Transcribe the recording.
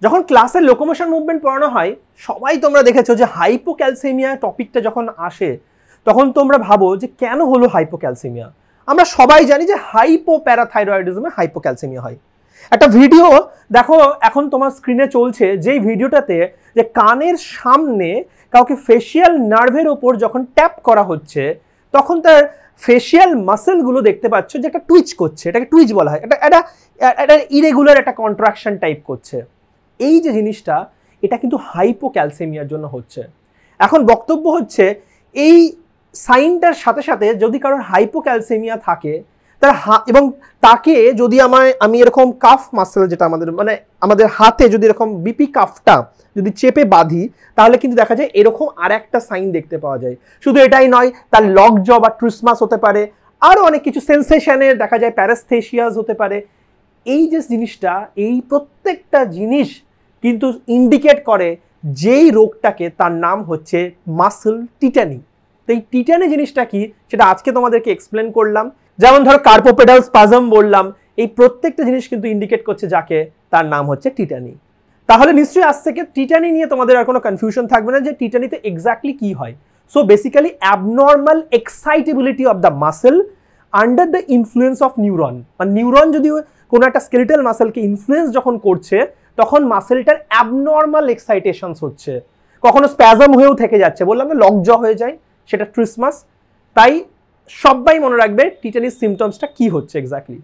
যখন ক্লাসে locomotion movement পড়ানো হয় সবাই তোমরা দেখেছো যে হাইপোক্যালসেমিয়া টপিকটা যখন আসে তখন তোমরা ভাবো যে কেন হলো হাইপোক্যালসেমিয়া। আমরা সবাই জানি যে হাইপোপ্যারাথাইরয়েডিজমে হাইপোক্যালসেমিয়া হয়। একটা ভিডিও দেখো এখন তোমার স্ক্রিনে চলছে, যেই ভিডিওটাতে যে কানের সামনে কাউকে ফেশিয়াল নার্ভের ওপর যখন ট্যাপ করা হচ্ছে তখন তার ফেশিয়াল মাসেলগুলো দেখতে পাচ্ছ যে একটা টুইচ করছে, এটাকে টুইচ বলা হয়, এটা ইরেগুলার একটা কন্ট্রাকশন টাইপ করছে। এই যে জিনিসটা এটা কিন্তু হাইপোক্যালসেমিয়ার জন্য হচ্ছে। এখন বক্তব্য হচ্ছে এই সাইনটার সাথে সাথে যদি কারোর হাইপোক্যালসেমিয়া থাকে তার এবং তাকে যদি আমি এরকম কাফ মাসেল যেটা আমাদের হাতে যদি এরকম বিপি কাফটা যদি চেপে বাঁধি তাহলে কিন্তু দেখা যায় এরকম আর একটা সাইন দেখতে পাওয়া যায়। শুধু এটাই নয়, তার লক জ বা ট্রিসমাস হতে পারে, আরও অনেক কিছু সেন্সেশনের দেখা যায়, প্যারাস্থেশিয়াস হতে পারে। এই যে জিনিসটা, এই প্রত্যেকটা জিনিস কিন্তু ইন্ডিকেট করে যেই রোগটাকে, তার নাম হচ্ছে মাসল টিটানি। তো এই টিটানি জিনিসটা কি সেটা আজকে তোমাদেরকে এক্সপ্লেন করলাম। যেমন ধরো কার্পোপেডাল স্পাজম বললাম, এই প্রত্যেকটা জিনিস কিন্তু ইন্ডিকেট করছে যাকে, তার নাম হচ্ছে টিটানি। তাহলে নিশ্চয়ই আজ থেকে টিটানি নিয়ে তোমাদের আর কোনো কনফিউশন থাকবে না যে টিটানিতে এক্স্যাক্টলি কি হয়। So basically abnormal excitability of the muscle under the influence of neuron. মানে নিউরন যদি কোনো একটা স্কেলিটাল মাসেলকে ইনফ্লুয়েন্স যখন করছে তখন মাসেলটার অ্যাবনর্মাল এক্সাইটেশনস হচ্ছে, কখনো স্প্যাজম হয়েও থেকে যাচ্ছে, বললাম না লক জ হয়ে যায়, সেটা ট্রিসমাস। তাই সবাই মনে রাখবে টিটানিস সিমটমসটা কি হচ্ছে এক্স্যাক্টলি।